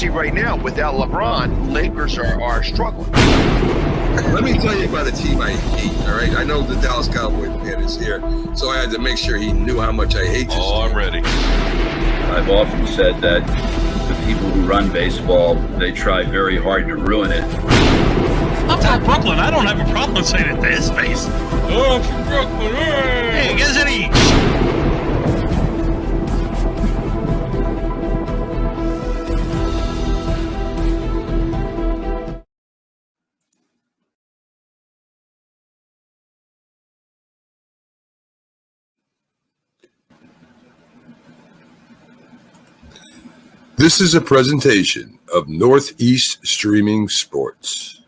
see right now, without LeBron, Lakers are struggling. Let me tell you about a team I hate, all right? I know the Dallas Cowboys fan is here, so I had to make sure he knew how much I hate this team. I'm ready. I've often said that the people who run baseball, they try very hard to ruin it. I'm from Brooklyn. I don't have a problem saying it to his face. Oh, I'm from Brooklyn. Hey, guys, any... This is a presentation of Northeast Streaming Sports.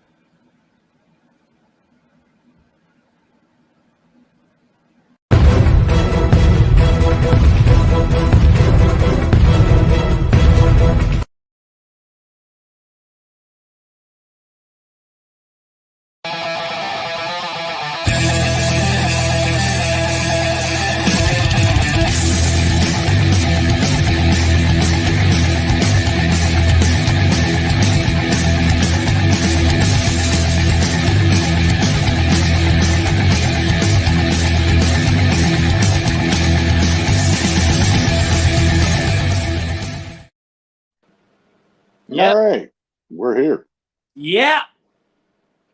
Yep. All right, we're here. Yeah,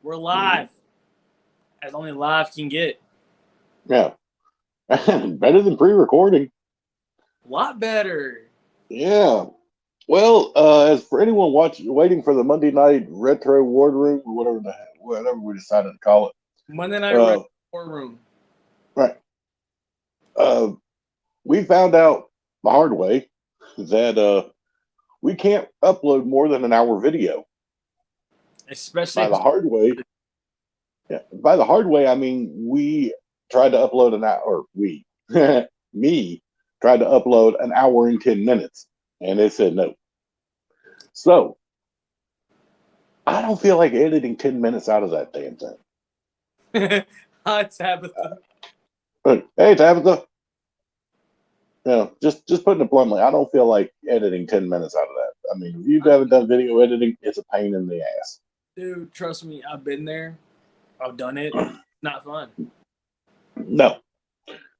we're live, as only live can get. Yeah, better than pre-recording. A lot better. Yeah. Well, as for anyone waiting for the Monday night retro war room or whatever we decided to call it, Monday night retro war room. Right. We found out the hard way that we can't upload more than an hour video. Especially by the hard way. Yeah, by the hard way, I mean we tried to upload an hour. Or me tried to upload an hour and 10 minutes, and it said no. So I don't feel like editing 10 minutes out of that damn thing. Hi, Tabitha. Hey, Tabitha. Just putting it bluntly, I don't feel like editing 10 minutes out of that. I mean, if you haven't done video editing, it's a pain in the ass. Dude, trust me, I've been there. I've done it. Not fun. No.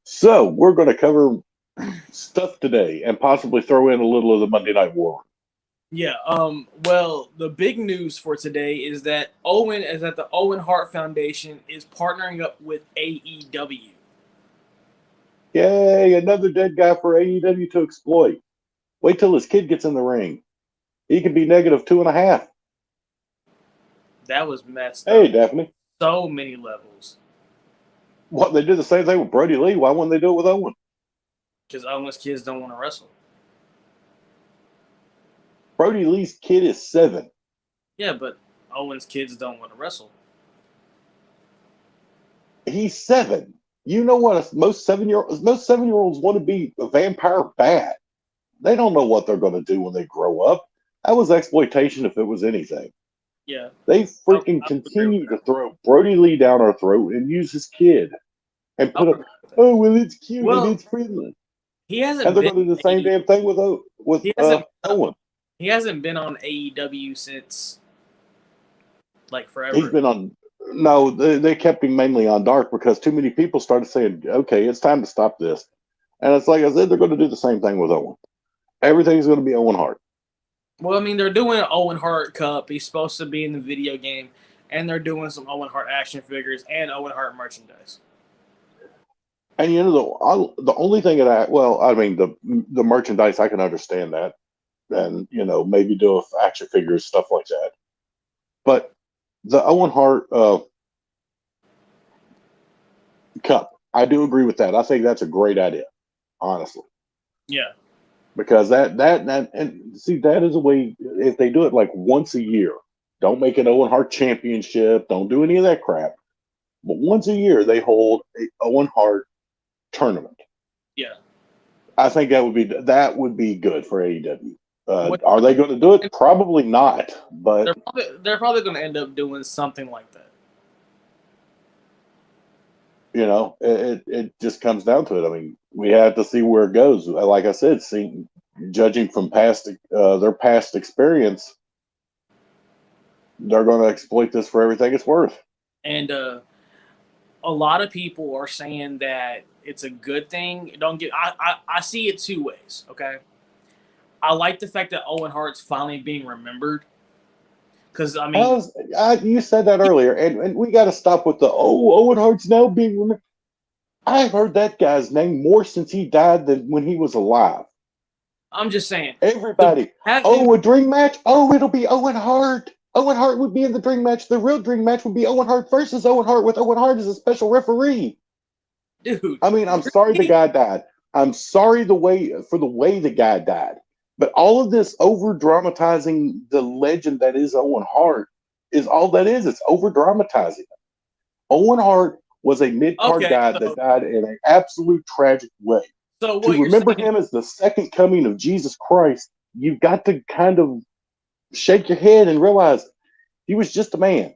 So we're going to cover stuff today and possibly throw in a little of the Monday Night War. Yeah. Well, the big news for today is that the Owen Hart Foundation is partnering up with AEW. Yay, another dead guy for AEW to exploit. Wait till his kid gets in the ring. He could be -2.5. That was messed up. Hey, Daphne. So many levels. What, they did the same thing with Brody Lee. Why wouldn't they do it with Owen? Because Owen's kids don't want to wrestle. Brody Lee's kid is 7. Yeah, but Owen's kids don't want to wrestle. He's 7. You know what? Most 7-year-olds want to be a vampire bad. They don't know what they're going to do when they grow up. That was exploitation if it was anything. Yeah. They freaking continue to throw Brody Lee down our throat and use his kid and put up, oh, well, it's cute and it's friendly. He hasn't. And they're going to do the same damn thing with Owen. He hasn't been on AEW since like forever. He's been on. No, they kept him mainly on Dark because too many people started saying, okay, it's time to stop this. And it's like I said, they're going to do the same thing with Owen. Everything's going to be Owen Hart. Well, I mean, they're doing an Owen Hart Cup. He's supposed to be in the video game. And they're doing some Owen Hart action figures and Owen Hart merchandise. And, you know, the only thing the merchandise, I can understand that. And, you know, maybe do action figures, stuff like that. But the Owen Hart Cup, I do agree with that. I think that's a great idea, honestly. Yeah. Because that is a way, if they do it like once a year, don't make an Owen Hart championship, don't do any of that crap. But once a year, they hold a Owen Hart tournament. Yeah. I think that would be good for AEW. Are they going to do it? Probably not. But they're probably going to end up doing something like that. You know, it just comes down to it. I mean, we have to see where it goes. Like I said, judging from their past experience, they're going to exploit this for everything it's worth. And a lot of people are saying that it's a good thing. I see it two ways. Okay, I like the fact that Owen Hart's finally being remembered. Because I mean, you said that earlier, and we got to stop with the Owen Hart's now being remembered. I've heard that guy's name more since he died than when he was alive. I'm just saying. Everybody, a dream match? Oh, it'll be Owen Hart. Owen Hart would be in the dream match. The real dream match would be Owen Hart versus Owen Hart with Owen Hart as a special referee. Dude. I mean, I'm sorry the guy died. I'm sorry the way the guy died. But all of this over dramatizing the legend that is Owen Hart is all that is. It's over dramatizing it. Owen Hart was a mid-card guy that died in an absolute tragic way. So to remember him as the second coming of Jesus Christ, you've got to kind of shake your head and realize he was just a man.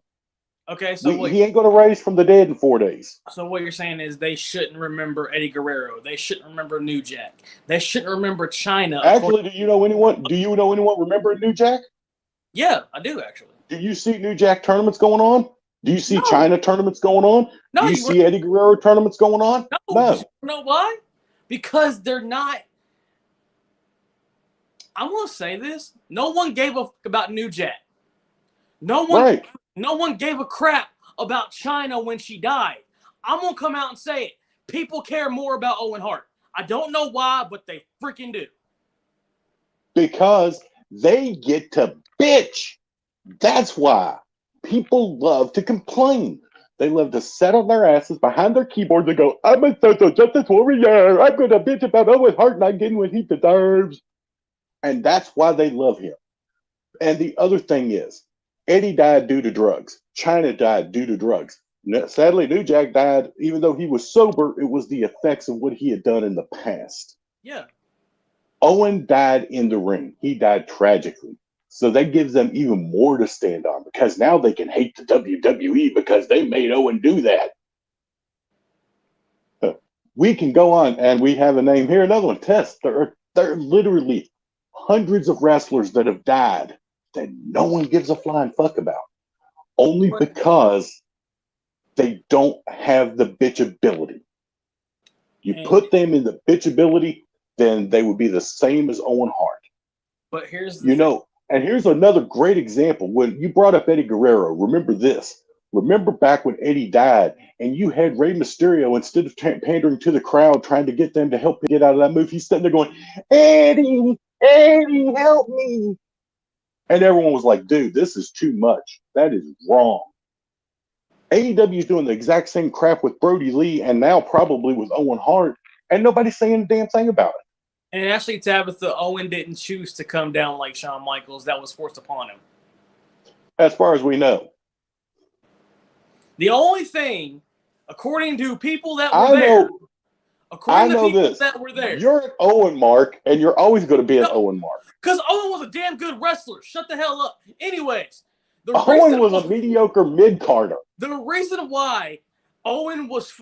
Okay, so he ain't going to rise from the dead in 4 days. So what you're saying is they shouldn't remember Eddie Guerrero. They shouldn't remember New Jack. They shouldn't remember China. Actually, do you know anyone remembering New Jack? Yeah, I do actually. Do you see New Jack tournaments going on? Do you see China tournaments going on? No, do you see Eddie Guerrero tournaments going on? No. You know why? Because they're not. I'm gonna say this. No one gave a fuck about New Jack. No one gave a crap about China when she died. I'm gonna come out and say it. People care more about Owen Hart. I don't know why, but they freaking do. Because they get to bitch. That's why. People love to complain. They love to sit on their asses behind their keyboards and go, I'm a social justice warrior. I'm going to bitch about Owen Hart not getting what he deserves. And that's why they love him. And the other thing is, Eddie died due to drugs. China died due to drugs. Sadly, New Jack died, even though he was sober, it was the effects of what he had done in the past. Yeah. Owen died in the ring. He died tragically. So that gives them even more to stand on because now they can hate the WWE because they made Owen do that. We can go on, and we have a name here. Another one, Test. There are literally hundreds of wrestlers that have died that no one gives a flying fuck about. Only because they don't have the bitchability. You put them in the bitchability, then they would be the same as Owen Hart. But here's the thing. And here's another great example. When you brought up Eddie Guerrero, remember this. Remember back when Eddie died and you had Rey Mysterio, instead of pandering to the crowd, trying to get them to help him get out of that move, he's sitting there going, Eddie, help me. And everyone was like, dude, this is too much. That is wrong. AEW is doing the exact same crap with Brody Lee and now probably with Owen Hart, and nobody's saying a damn thing about it. And actually, Tabitha, Owen didn't choose to come down like Shawn Michaels. That was forced upon him. As far as we know. The only thing, according to people that were there, that were there. You're an Owen Mark, and you're always going to be an Owen Mark. Because Owen was a damn good wrestler. Shut the hell up. Anyways. Owen was a mediocre mid-carder. The reason why Owen was...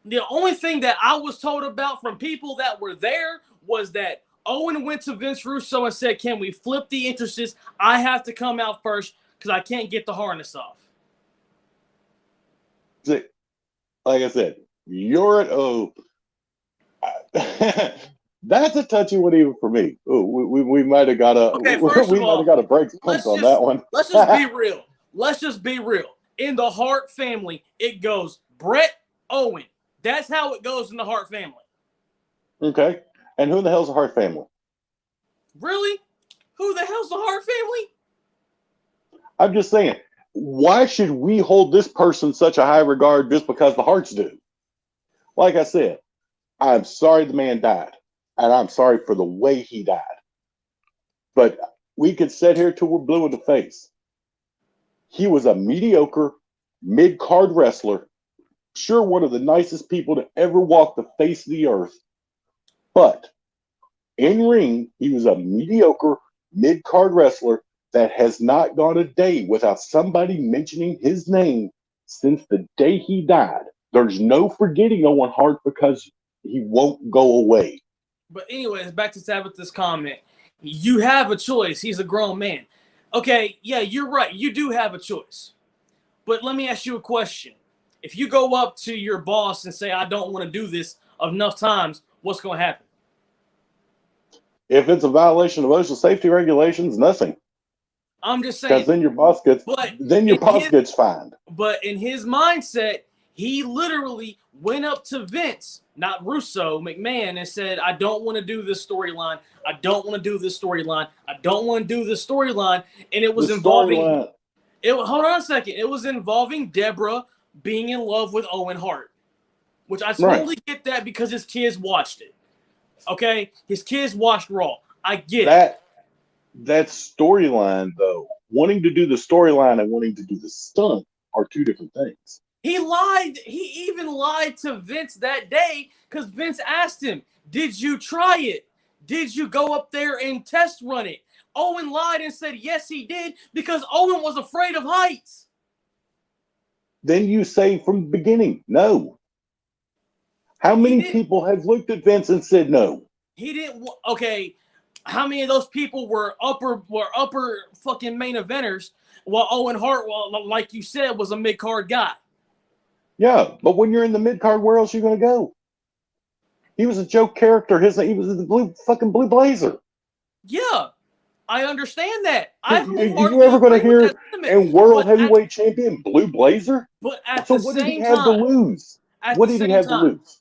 The only thing that I was told about from people that were there was that Owen went to Vince Russo and said, can we flip the entrances? I have to come out first because I can't get the harness off. Like I said, you're an O. That's a touchy one even for me. Ooh, we might have got a break pumped on that one. Let's just be real. Let's just be real. In the Hart family, it goes Brett, Owen. That's how it goes in the Hart family. Okay. And who the hell's the Hart family? Really? Who the hell's the Hart family? I'm just saying, why should we hold this person such a high regard just because the Harts do? Like I said, I'm sorry the man died. And I'm sorry for the way he died. But we could sit here till we're blue in the face. He was a mediocre mid-card wrestler. Sure, one of the nicest people to ever walk the face of the earth. But in ring, he was a mediocre mid-card wrestler that has not gone a day without somebody mentioning his name since the day he died. There's no forgetting Owen Hart because he won't go away. But anyways, back to Tabitha's comment. You have a choice. He's a grown man. Okay, yeah, you're right. You do have a choice. But let me ask you a question. If you go up to your boss and say, I don't want to do this enough times, what's going to happen? If it's a violation of OSHA safety regulations, nothing. I'm just saying. Because then your boss gets fined. But in his mindset, he literally went up to Vince, not Russo, McMahon, and said, I don't want to do this storyline. I don't want to do this storyline. I don't want to do this storyline. And it was involving hold on a second. It was involving Deborah being in love with Owen Hart. Which I totally get that because his kids watched it. Okay? His kids watched Raw. I get it. That storyline, though, wanting to do the storyline and wanting to do the stunt are two different things. He lied. He even lied to Vince that day because Vince asked him, did you try it? Did you go up there and test run it? Owen lied and said, yes, he did because Owen was afraid of heights. Then you say from the beginning, no. How many people have looked at Vince and said no? He didn't. Okay. How many of those people were upper fucking main eventers while Owen Hart, like you said, was a mid-card guy? Yeah, but when you're in the mid-card, where else are you going to go? He was a joke character. He was the blue blazer. Yeah, I understand that. Are you ever going to hear in world heavyweight champion blue blazer? But at so the what same did he have time, to lose? What did he have to lose?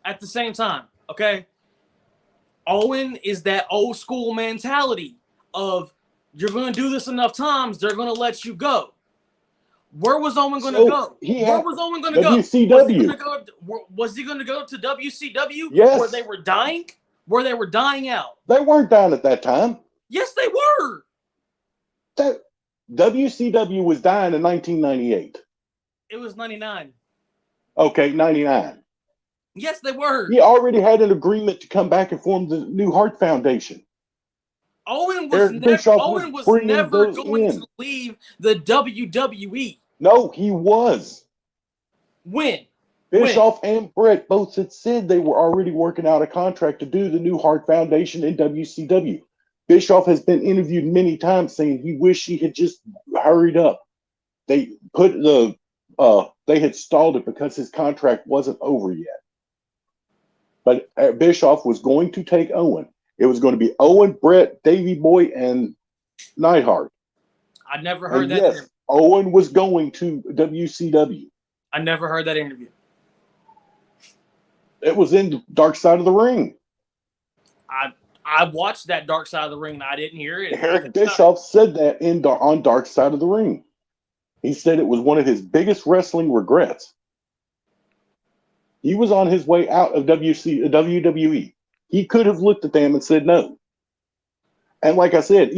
At the same time, okay? Owen is that old school mentality of you're going to do this enough times, they're going to let you go. Where was Owen going to go? Where was Owen going to go? Was he going to go to WCW? Yes. Where they were dying? Where they were dying out? They weren't dying at that time. Yes, they were. WCW was dying in 1998. It was 99. Okay, 99. Yes, they were. He already had an agreement to come back and form the New Heart Foundation. Owen was never going to leave the WWE. No, he was. When? Bischoff and Brett both had said they were already working out a contract to do the New Heart Foundation in WCW. Bischoff has been interviewed many times saying he wished he had just hurried up. They had stalled it because his contract wasn't over yet. But Bischoff was going to take Owen. It was going to be Owen, Brett, Davey Boy, and Neidhart. I never heard that. Yes, Owen was going to WCW. I never heard that interview. It was in Dark Side of the Ring. I watched that Dark Side of the Ring and I didn't hear it. Eric Bischoff said that on Dark Side of the Ring. He said it was one of his biggest wrestling regrets. He was on his way out of WWE. He could have looked at them and said no. And like I said,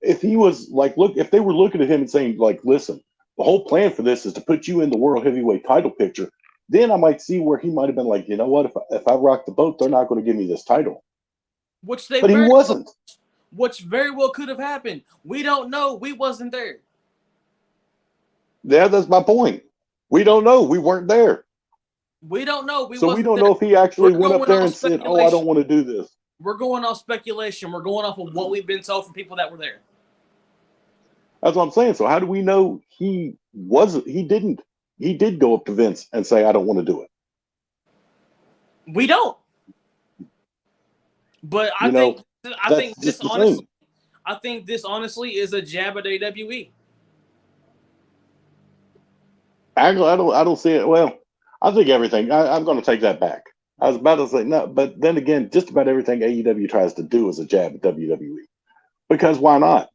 if he was like, if they were looking at him and saying, like, listen, the whole plan for this is to put you in the world heavyweight title picture, then I might see where he might have been like, you know what, if I rock the boat, they're not going to give me this title. But he wasn't. Which very well could have happened. We don't know. We wasn't there. Yeah, that's my point. We don't know. We weren't there. We don't know. We don't know if he actually went up there and said, oh, I don't want to do this. We're going off speculation. We're going off of what we've been told from people that were there. That's what I'm saying. So how do we know he did go up to Vince and say, I don't want to do it? We don't. But I think this honestly is a jab at AWE. I don't see it. Well, I think everything. I'm going to take that back. I was about to say no, but then again, just about everything AEW tries to do is a jab at WWE. Because why not?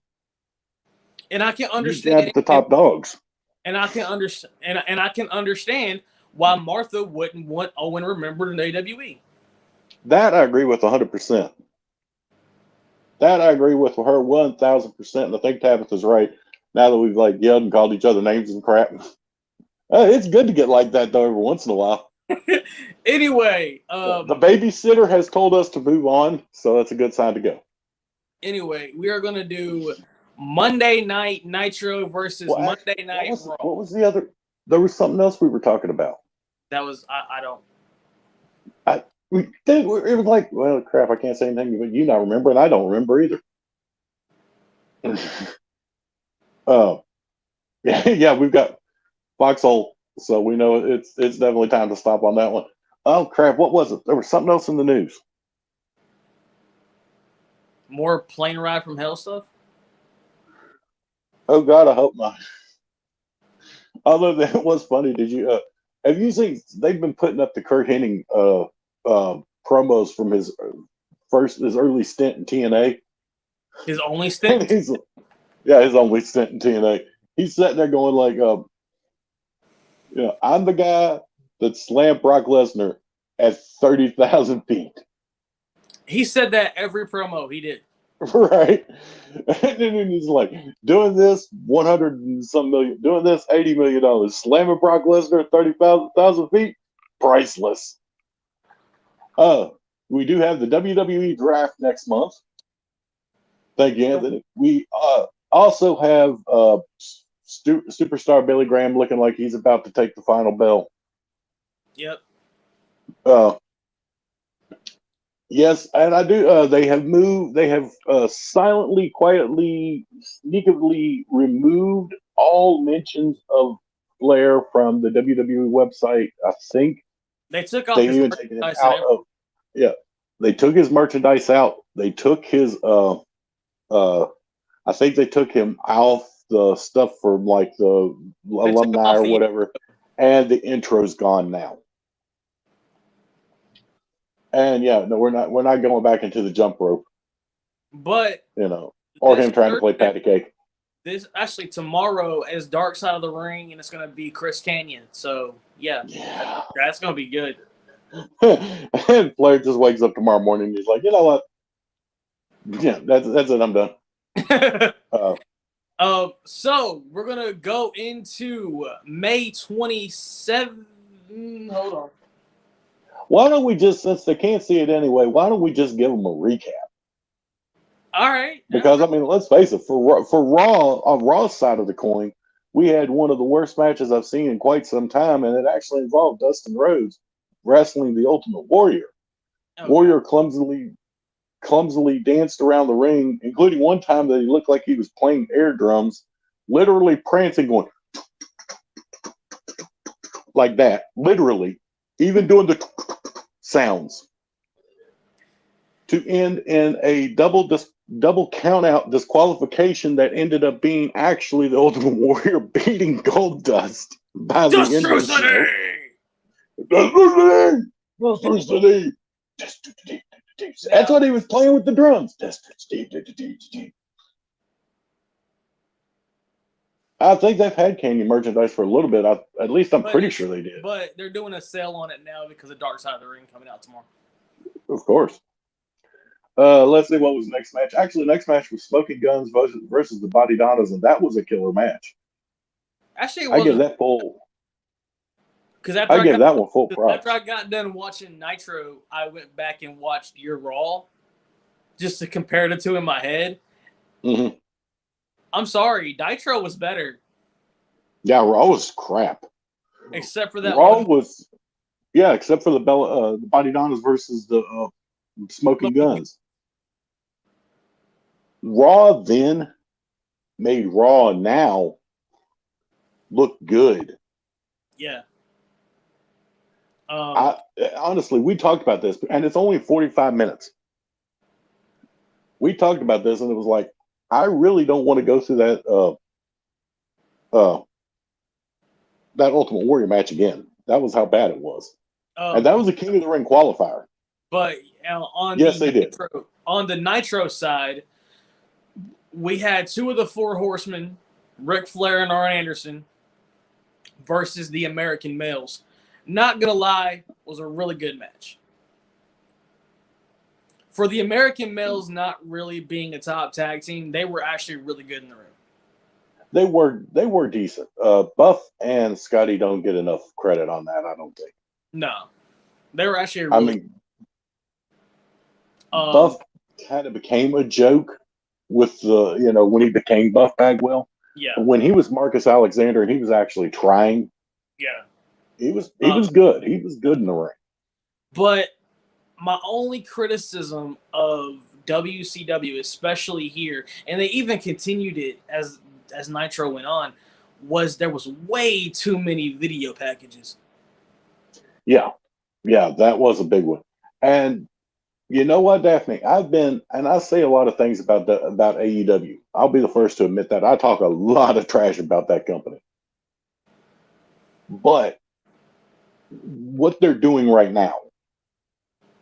And I can understand jab at the top dogs. And I can understand. And I can understand why Martha wouldn't want Owen remembered in AWE. That I agree with 100%. That I agree with her 1,000%. And I think Tabitha's right. Now that we've like yelled and called each other names and crap, it's good to get like that though every once in a while. Anyway, the babysitter has told us to move on, so that's a good sign to go. Anyway, we are going to do Monday Night Nitro versus Monday Night Raw. What was the other? There was something else we were talking about. That was I don't. it was like, well, crap, I can't say anything, but you not remember, and I don't remember either. Yeah, we've got Foxhole, so we know it's definitely time to stop on that one. Oh crap, what was it? There was something else in the news. More plane ride from hell stuff. Oh God, I hope not. Other than what's funny, did you have you seen they've been putting up the Kurt Hennig promos from his early stint in TNA? His only And stint. his only stint in TNA. He's sitting there going like, I'm the guy that slammed Brock Lesnar at 30,000 feet. He said that every promo he did. Right. And then he's like, doing this 100 and some million, doing this $80 million, slamming Brock Lesnar at 30,000 feet, priceless. We do have the WWE draft next month. Thank you, Anthony. We also have superstar Billy Graham looking like he's about to take the final bell. Yep. Yes, and I do. They have moved. They have silently, quietly, sneakily removed all mentions of Flair from the WWE website. I think They took off they his even taken him merchandise out and of. Yeah, they took his merchandise out. They took his. I think they took him off the stuff from like the They took him alumni off or the- whatever, and the intro's gone now. And yeah, no, we're not going back into the jump rope, But or this him trying to play Thursday- patty cake. This actually tomorrow is Dark Side of the Ring, and it's gonna be Chris Canyon. So yeah, that's gonna be good. And Flair just wakes up tomorrow morning and he's like, you know what? Yeah, that's it. I'm done. So we're gonna go into May 27th. Hold on. Why don't we just, since they can't see it anyway, why don't we just give them a recap? All right. Because I mean, let's face it, for Raw, on Raw's side of the coin, we had one of the worst matches I've seen in quite some time, and it actually involved Dustin Rhodes wrestling the Ultimate Warrior. Okay. Warrior clumsily danced around the ring, including one time that he looked like he was playing air drums, literally prancing, going like that, literally, even doing the sounds, to end in a double count out disqualification that ended up being actually the Ultimate Warrior beating Goldust by the end of the show. That's what he was playing with the drums. I think they've had Canyon merchandise for a little bit. At least I'm pretty sure they did. But they're doing a sale on it now because of Dark Side of the Ring coming out tomorrow. Of course. Let's see what was the next match. Actually, the next match was Smoking Guns versus the Body Donnas, and that was a killer match. Actually, I give that full. Because I give that one full props. After I got done watching Nitro, I went back and watched your Raw just to compare the two in my head. Mm-hmm. I'm sorry, Nitro was better. Yeah, Raw was crap. Except for that Raw one. was, except for the Body Donnas versus the Smoking Guns. Raw then made Raw now look good. Yeah. Honestly, we talked about this, and it's only 45 minutes. We talked about this, and it was like, I really don't want to go through that Ultimate Warrior match again. That was how bad it was, and that was a King of the Ring qualifier. But on the Nitro side, we had two of the Four Horsemen, Ric Flair and Arn Anderson, versus the American Males. Not gonna lie, was a really good match. For the American Males not really being a top tag team, they were actually really good in the ring. They were decent. Buff and Scotty don't get enough credit on that, I don't think. No. They were actually really Buff kind of became a joke with the, when he became Buff Bagwell. Yeah. When he was Marcus Alexander and he was actually trying. Yeah. He was good. He was good in the ring. But my only criticism of WCW, especially here, and they even continued it as Nitro went on, was there was way too many video packages. Yeah, that was a big one. And you know what, Daphne? I've been, and I say a lot of things about AEW. I'll be the first to admit that I talk a lot of trash about that company. But what they're doing right now,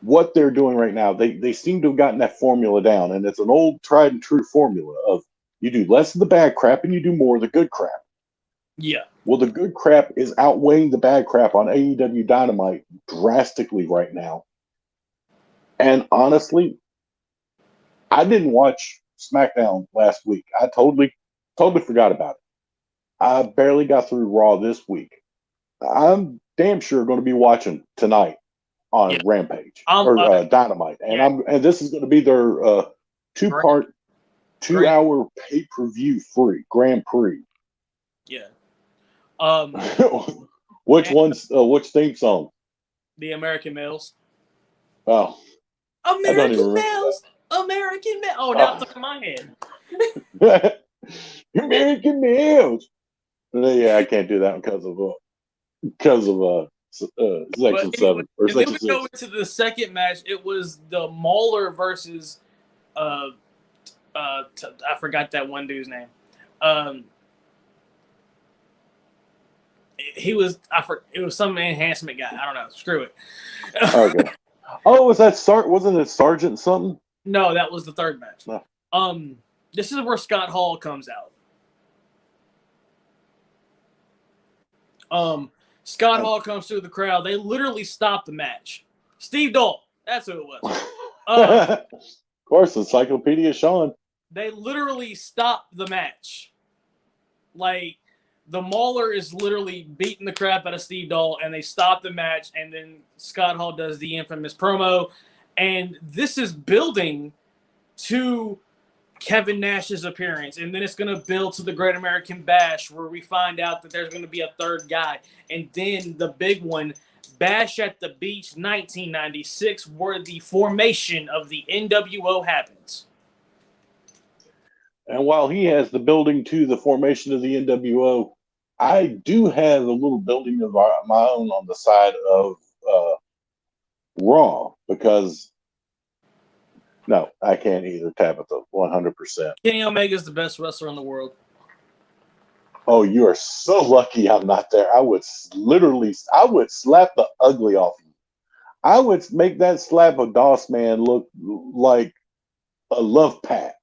they seem to have gotten that formula down, and it's an old tried and true formula of you do less of the bad crap and you do more of the good crap. Yeah. Well, the good crap is outweighing the bad crap on AEW Dynamite drastically right now. And honestly, I didn't watch SmackDown last week. I totally forgot about it. I barely got through Raw this week. I'm damn sure going to be watching tonight on Rampage or Dynamite, and this is going to be their 2-part, 2-hour pay-per-view free Grand Prix. Yeah. Which theme song? The American Males. Oh, American Males. American Males. Oh, now it's stuck in my head. American Males. Yeah, I can't do that because of section 7 or section 6. Go into the second match. It was the Mauler versus I forgot that one dude's name. It was some enhancement guy. I don't know. Screw it. Okay. Oh, wasn't it Sergeant something? No, that was the third match. No. This is where Scott Hall comes out. Scott Hall comes through the crowd. They literally stopped the match. Steve Dole. That's who it was. Of course, Encyclopedia Sean. They literally stopped the match. Like, the Mauler is literally beating the crap out of Steve Dole, and they stop the match, and then Scott Hall does the infamous promo. And this is building to Kevin Nash's appearance, and then it's going to build to the Great American Bash, where we find out that there's going to be a third guy. And then the big one, Bash at the Beach 1996, where the formation of the NWO happens. And while he has the building to the formation of the NWO, I do have a little building of my own on the side of Raw, because no, I can't either, Tabitha, 100%. Kenny Omega is the best wrestler in the world. Oh, you are so lucky I'm not there. I would slap the ugly off you. I would make that slap of Doss Man look like a love pat.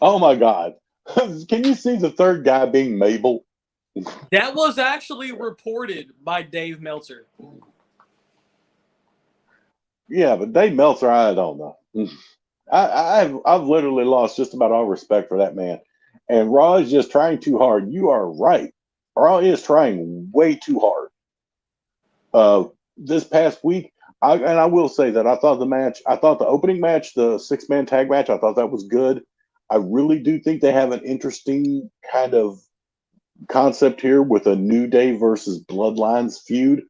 Oh my God. Can you see the third guy being Mabel? That was actually reported by Dave Meltzer. Yeah, but Dave Meltzer, I don't know. I've literally lost just about all respect for that man. And Raw is just trying too hard. You are right. Raw is trying way too hard. This past week, I will say that I thought the opening match, the 6-man tag match, I thought that was good. I really do think they have an interesting kind of concept here with a New Day versus Bloodlines feud.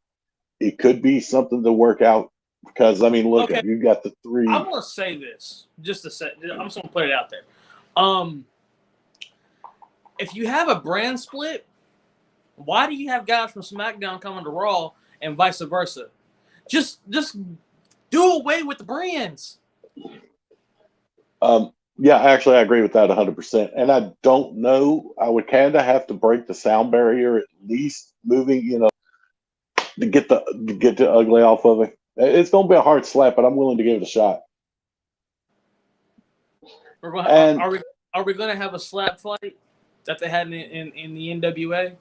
It could be something to work out, because, I mean, look, you've got the 3. I want to say this just a sec. I'm just going to put it out there. If you have a brand split, why do you have guys from SmackDown coming to Raw and vice versa? Just do away with the brands. Yeah, actually, I agree with that 100%. And I don't know. I would kind of have to break the sound barrier, at least moving, to get the ugly off of it. It's going to be a hard slap, but I'm willing to give it a shot. Are we going to have a slap fight that they had in the NWA?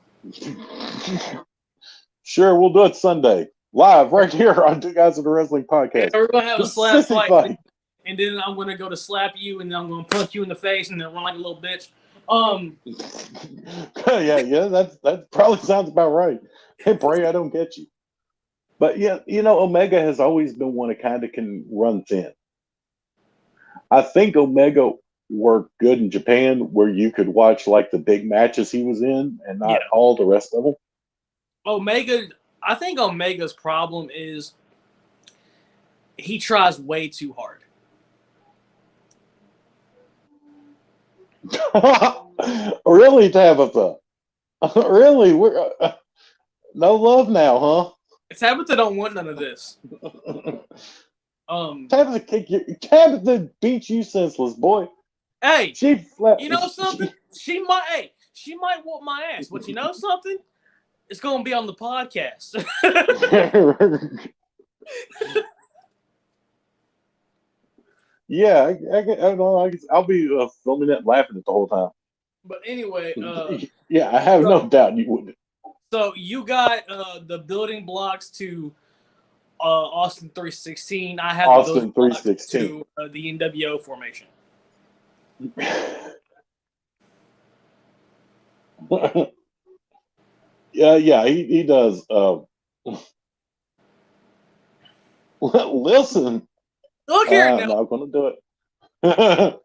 Sure, we'll do it Sunday. Live right here on Two Guys with a Wrestling Podcast. Yeah, we're going to have a slap fight. And then I'm going to go to slap you, and then I'm going to punch you in the face, and then run like a little bitch. Yeah, that probably sounds about right. Hey, Bray, I don't get you. But yeah, Omega has always been one that kind of can run thin. I think Omega worked good in Japan, where you could watch like the big matches he was in and not all the rest of them. Omega, I think Omega's problem is he tries way too hard. Really, Tabitha? Really? We're no love now, huh? Tabitha don't want none of this. Tabitha beat you senseless, boy. Hey, She you know something? She might whoop my ass, but you know something? It's gonna be on the podcast. Yeah, I don't know. I'll be filming it, laughing at the whole time. But anyway, yeah, I have no doubt you would. So you got the building blocks to Austin 316. I have Austin the building blocks 316 to the NWO formation. yeah, he does. Listen, Look here, I'm not gonna do it.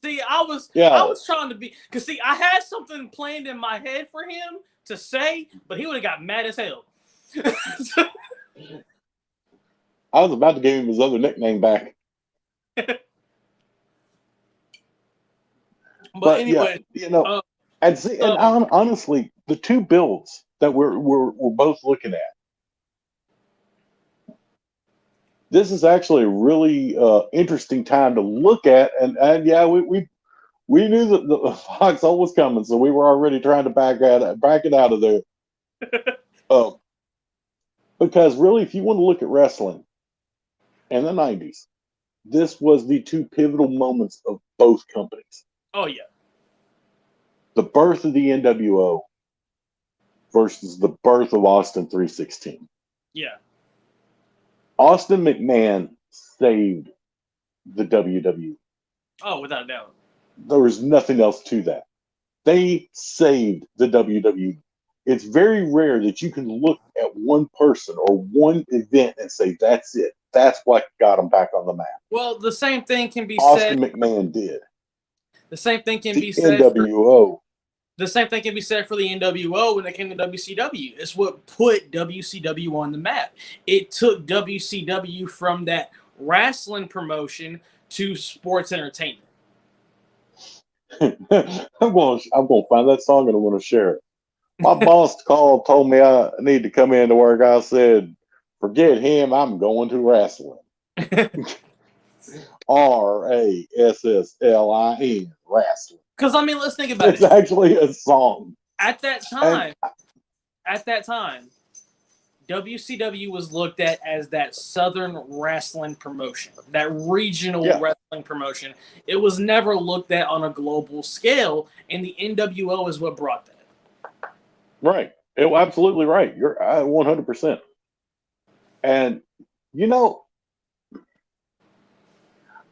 See, I was trying to be, because see, I had something planned in my head for him to say, but he would have got mad as hell. I was about to give him his other nickname back. But anyway, yeah, and see, and honestly, the two builds that we're both looking at, this is actually a really interesting time to look at, and yeah, we knew that the foxhole was coming, so we were already trying to back it out of there. Because really, if you want to look at wrestling in the 90s, this was the two pivotal moments of both companies. Oh, yeah. The birth of the NWO versus the birth of Austin 316. Yeah. Austin McMahon saved the WWE. Oh, without a doubt. There was nothing else to that. They saved the WWE. It's very rare that you can look at one person or one event and say, that's it. That's what got them back on the map. Well, the same thing can be Austin said. McMahon did. The same thing can the be said NWO. The same thing can be said for the NWO when it came to WCW. It's what put WCW on the map. It took WCW from that wrestling promotion to sports entertainment. I'm going to find that song and I'm going to share it. My boss told me I need to come into work. I said, forget him. I'm going to wrestling. RASSLIN, wrestling. Because, I mean, let's think about it. It's actually a song. At that time, WCW was looked at as that Southern wrestling promotion, that regional wrestling promotion. It was never looked at on a global scale, and the NWO is what brought that. Right. Absolutely right. You're 100%. And, you know,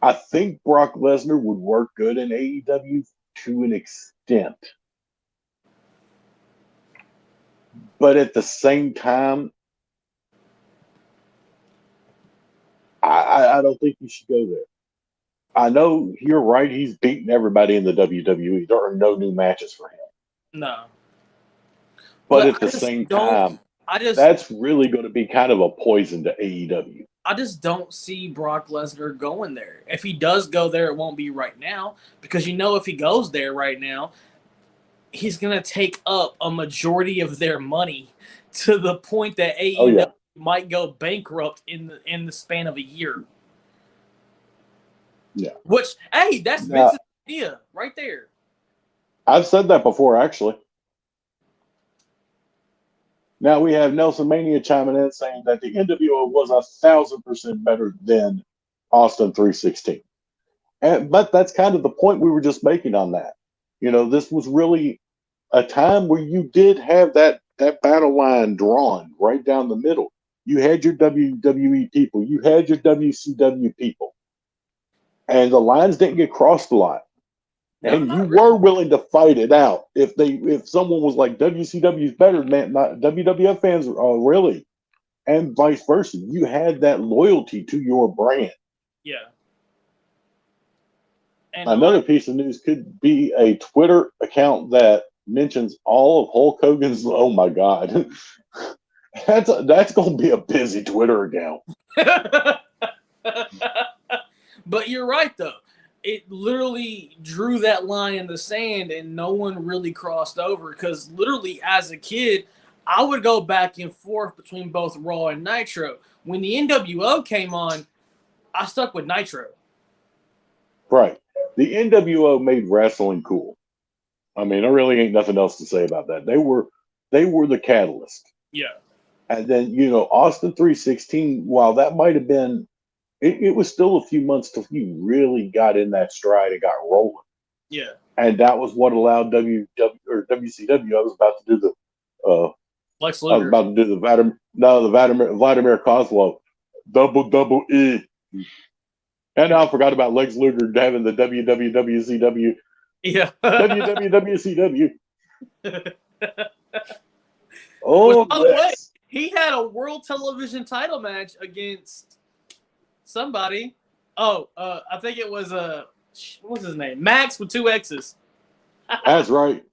I think Brock Lesnar would work good in AEW to an extent. But at the same time, I don't think you should go there. I know you're right. He's beaten everybody in the WWE. There are no new matches for him. No. But at the same time, that's really going to be kind of a poison to AEW. I just don't see Brock Lesnar going there. If he does go there, it won't be right now. Because you know if he goes there right now, he's going to take up a majority of their money to the point that AEW might go bankrupt in the span of a year. Yeah. Which, hey, that's Vince's idea right there. I've said that before, actually. Now we have Nelson Mania chiming in saying that the NWO was 1,000% better than Austin 316. But that's kind of the point we were just making on that. You know, this was really a time where you did have that battle line drawn right down the middle. You had your WWE people. You had your WCW people. And the lines didn't get crossed a lot. And you were willing to fight it out if someone was like WCW is better, man. Not WWF fans, really, and vice versa. You had that loyalty to your brand. Yeah. And another piece of news could be a Twitter account that mentions all of Hulk Hogan's. Oh my God, That's going to be a busy Twitter account. But you're right, though. It literally drew that line in the sand, and no one really crossed over. Because literally, as a kid, I would go back and forth between both Raw and Nitro. When the NWO came on, I stuck with Nitro. Right. The NWO made wrestling cool. I mean, there really ain't nothing else to say about that. They were the catalyst. Yeah. And then, Austin 316, while that might have been, it was still a few months till he really got in that stride and got rolling. Yeah. And that was what allowed WCW. I was about to do the Lex I was Luger. about to do the Vladimir Kozlov double E. And I forgot about Lex Luger having the WWWCW. Yeah. WWWCW. Oh, Which, by the way, he had a world television title match against somebody. Oh, I think it was what's his name? Max with 2 X's. That's right.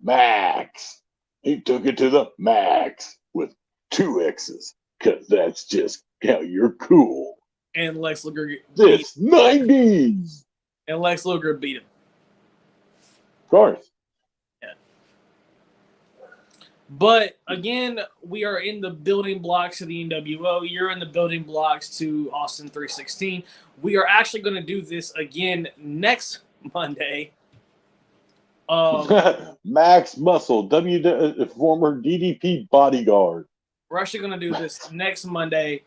Max. He took it to the max with 2 X's. Because that's just how you're cool. And Lex Luger This 90s. And Lex Luger beat him. Of course. Yeah. But again, we are in the building blocks of the NWO. You're in the building blocks to Austin 316. We are actually going to do this again next Monday. Max Muscle, former DDP bodyguard. We're actually going to do this next Monday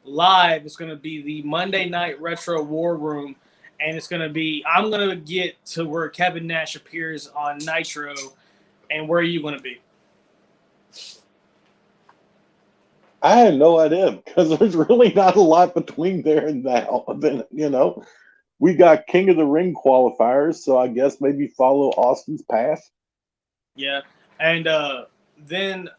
live. It's going to be the Monday Night Retro War Room. And it's going to be, I'm going to get to where Kevin Nash appears on Nitro. And where are you going to be? I had no idea because there's really not a lot between there and now. Then, we got King of the Ring qualifiers, so I guess maybe follow Austin's path. Yeah. And then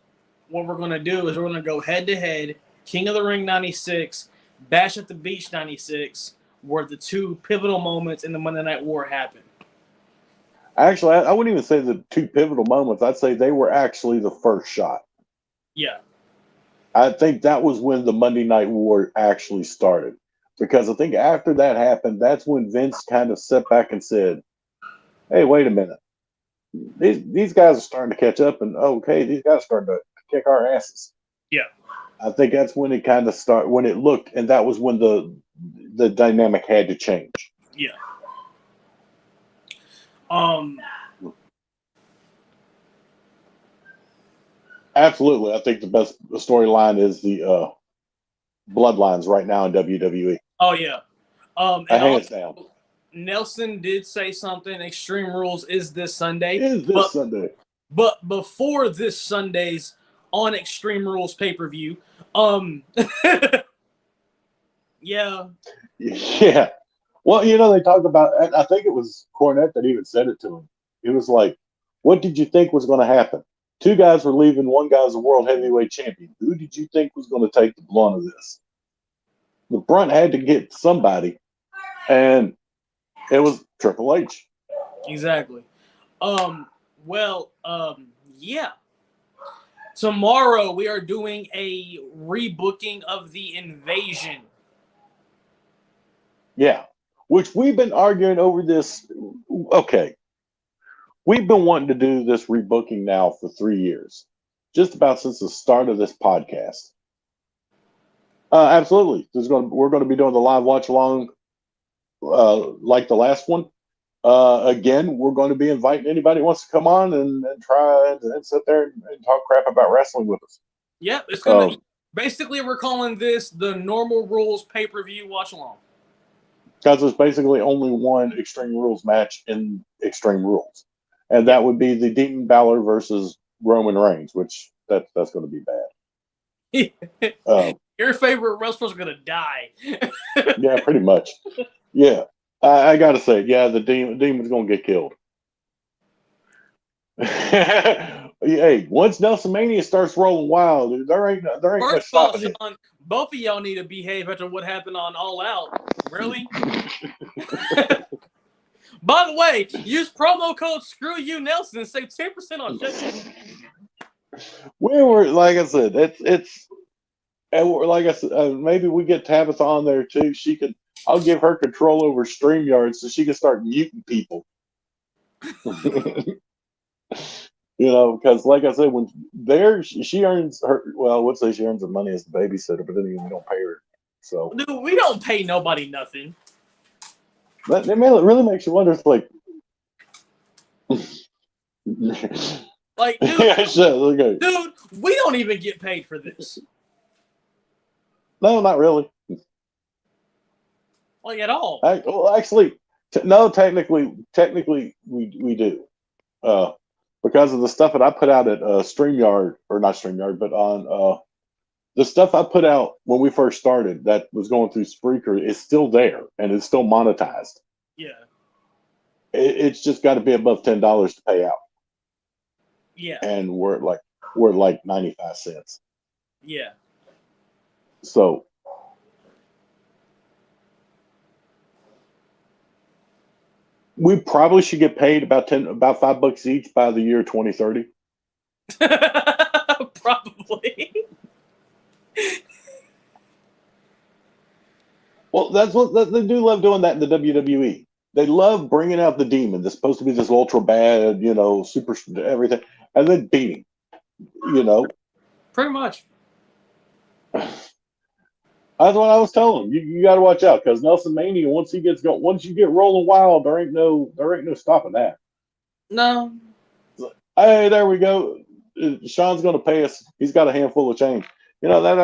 what we're going to do is we're going to go head-to-head, King of the Ring 96, Bash at the Beach 96, where the 2 pivotal moments in the Monday Night War happened. Actually, I wouldn't even say the 2 pivotal moments. I'd say they were actually the first shot. Yeah. I think that was when the Monday Night War actually started. Because I think after that happened, that's when Vince kind of sat back and said, hey, wait a minute. These guys are starting to catch up, and okay, these guys are starting to kick our asses. Yeah. I think that's when it kind of started, when it looked, and that was when the dynamic had to change. Yeah. Absolutely. I think the best storyline is the Bloodlines right now in WWE. Oh, yeah. And hands down. Nelson did say something. Extreme Rules is this Sunday. Sunday. But before this Sunday's on Extreme Rules pay-per-view, yeah. Yeah. Well, they talked about, I think it was Cornette that even said it to him. He was like, what did you think was going to happen? 2 guys were leaving, 1 guy's a world heavyweight champion. Who did you think was going to take the blunt of this? The brunt had to get somebody, and it was Triple H. Exactly. Yeah. Tomorrow we are doing a rebooking of the Invasion. Yeah. Which we've been arguing over this. Okay. We've been wanting to do this rebooking now for 3 years, just about since the start of this podcast. Absolutely. We're going to be doing the live watch along like the last one. Again, we're going to be inviting anybody who wants to come on and try and sit there and talk crap about wrestling with us. Yeah, it's going to basically, we're calling this the Normal Rules pay-per-view watch along. Because there's basically only one Extreme Rules match in Extreme Rules. And that would be the Demon Balor versus Roman Reigns, which that's going to be bad. Your favorite wrestlers are going to die. Yeah, pretty much. Yeah. I got to say, yeah, the Demon's going to get killed. Hey, once Nelson Mania starts rolling wild, there ain't much stopping it. Sean, both of y'all need to behave after what happened on All Out. Really? By the way, use promo code ScrewYouNelson and save 10% on shipping. We were, like I said, it's and like I said, maybe we get Tabitha on there too. I'll give her control over StreamYard so she can start muting people. Because like I said, when she earns her, well, let's say she earns the money as the babysitter, but then again, we don't pay her. So, Dude, we don't pay nobody nothing. but it really makes you wonder. It's like, Like, dude, yeah, sure, okay. dude, we don't even get paid for this. No, not really. Like, at all. Well, actually, no. Technically, we do. Because of the stuff that I put out at StreamYard, or not StreamYard, but on the stuff I put out when we first started that was going through Spreaker is still there and it's still monetized. Yeah. It's just got to be above $10 to pay out. Yeah. And we're like 95 cents. Yeah. So we probably should get paid about $5 each by the year 2030. Probably. Well, that's what they do love doing that in the WWE. They love bringing out the demon that's supposed to be this ultra bad, super everything, and then beating. Pretty much. That's what I was telling him. You got to watch out because Nelson Mania, once he gets going, once you get rolling wild, there ain't no stopping that. No. Hey, there we go. Sean's going to pay us. He's got a handful of change. That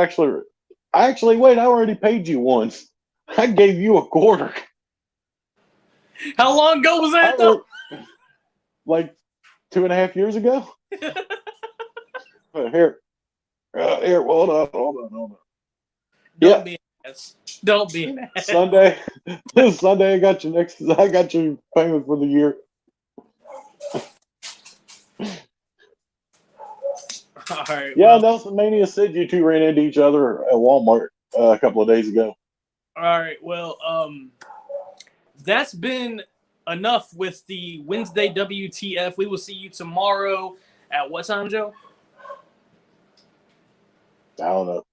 actually, wait, I already paid you once. I gave you a quarter. How long ago was that, though? Like 2.5 years ago. Here, hold on. Don't be an ass. Don't be an ass. Sunday, I got your payment for the year. All right. Yeah, Nelson Mania said you two ran into each other at Walmart a couple of days ago. All right. Well, that's been enough with the Wednesday WTF. We will see you tomorrow at what time, Joe? I don't know.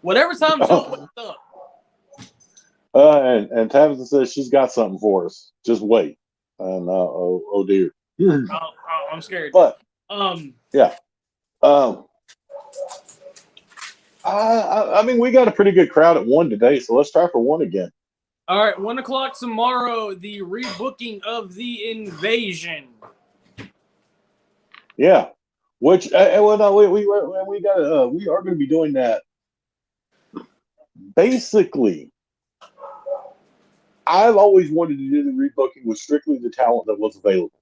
Whatever time Joe wakes up. And Tabitha says she's got something for us. Just wait. And oh dear. I'm scared. But yeah. I mean, we got a pretty good crowd at 1 today, so let's try for 1 again. All right, 1 o'clock tomorrow. The rebooking of the Invasion. Yeah, which well, no, we are going to be doing that. Basically, I've always wanted to do the rebooking with strictly the talent that was available.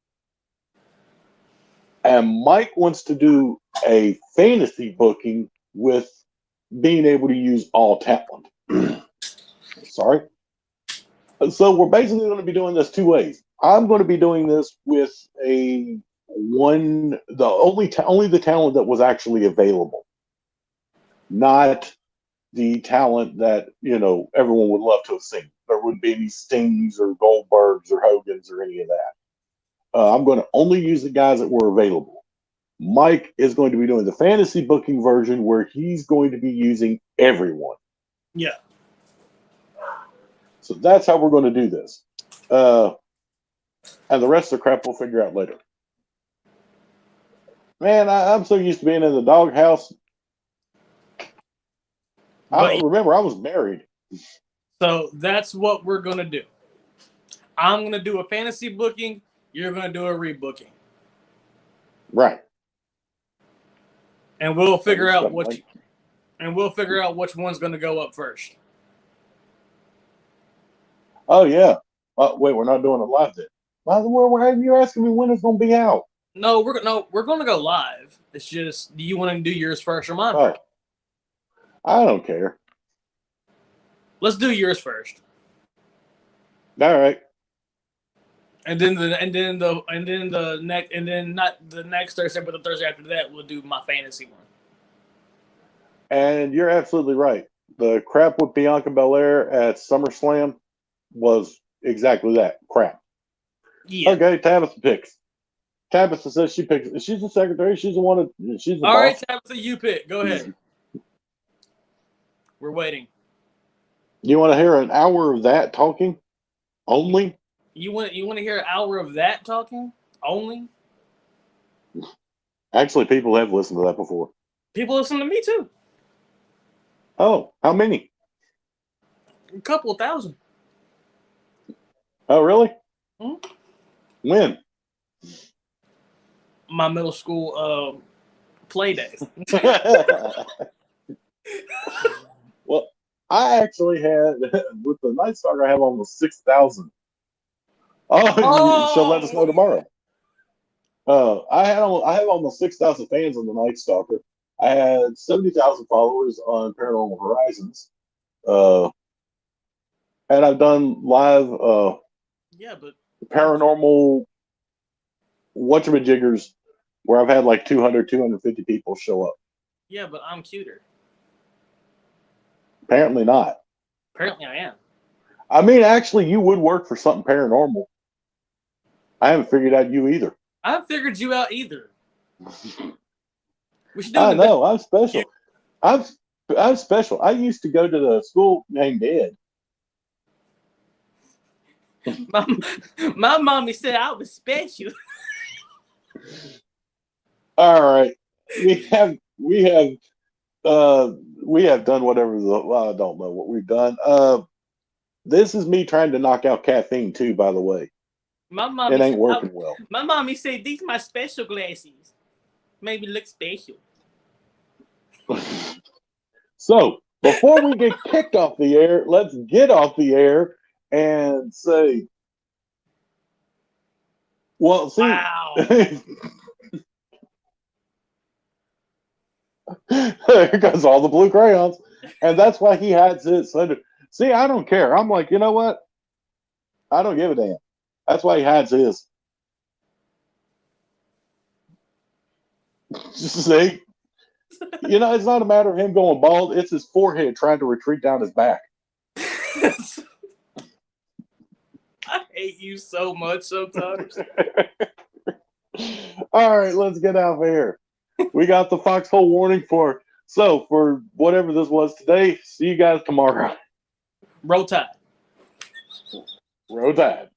And Mike wants to do a fantasy booking with being able to use all talent. Sorry. So we're basically going to be doing this 2 ways. I'm going to be doing this with only the talent that was actually available, not the talent that everyone would love to have seen. There wouldn't be any Stings or Goldbergs or Hogans or any of that. I'm going to only use the guys that were available. Mike is going to be doing the fantasy booking version where he's going to be using everyone. Yeah. So that's how we're going to do this. And the rest of the crap we'll figure out later. Man, I'm so used to being in the doghouse. Remember, I was married. So that's what we're going to do. I'm going to do a fantasy booking. You're going to do a rebooking. Right. And we'll figure out which one's going to go up first. Oh yeah. Wait, we're not doing it live then. By the way, you're asking me when it's going to be out. No, we're going to go live. It's just, do you want to do yours first or mine first? I don't care. Let's do yours first. All right. Not the next Thursday, but the Thursday after that, we'll do my fantasy one. And you're absolutely right. The crap with Bianca Belair at SummerSlam was exactly that, crap. Yeah. Okay, Tabitha picks. Tabitha says she picks. She's the secretary. She's the one. She's the All right, boss. Tabitha, you pick. Go ahead. We're waiting. You want to hear an hour of that talking only? You want to hear an hour of that talking only? Actually, people have listened to that before. People listen to me too. Oh, how many? A couple of thousand. Oh, really? Hmm? When? My middle school play days. Well, I actually had with the Night Stalker. I have almost 6,000. Oh, she'll let us know tomorrow. I have almost 6,000 fans on the Night Stalker. I had 70,000 followers on Paranormal Horizons, and I've done live Yeah, but paranormal whatchamajiggers where I've had like 200, 250 people show up. yeah, but I'm cuter. Apparently not. Apparently, I am. I mean, actually, you would work for something paranormal. I haven't figured out you either. I haven't figured you out either. We should do I an know. I'm special. I'm special. I used to go to the school named Ed. My mommy said I was special. All right, we have done whatever I don't know what we've done. This is me trying to knock out caffeine too. By the way, My mommy it ain't said, working well. My mommy said these my special glasses. Made me look special. So before we get kicked off the air, let's get off the air and say, well, see. Wow. There goes all the blue crayons. And that's why he hides his. See, I don't care. I'm like, you know what? I don't give a damn. That's why he hides his. See? You know, it's not a matter of him going bald. It's his forehead trying to retreat down his back. I hate you so much sometimes. All right, let's get out of here. We got the foxhole warning for whatever this was today. See you guys tomorrow. Roll Tide. Roll Tide.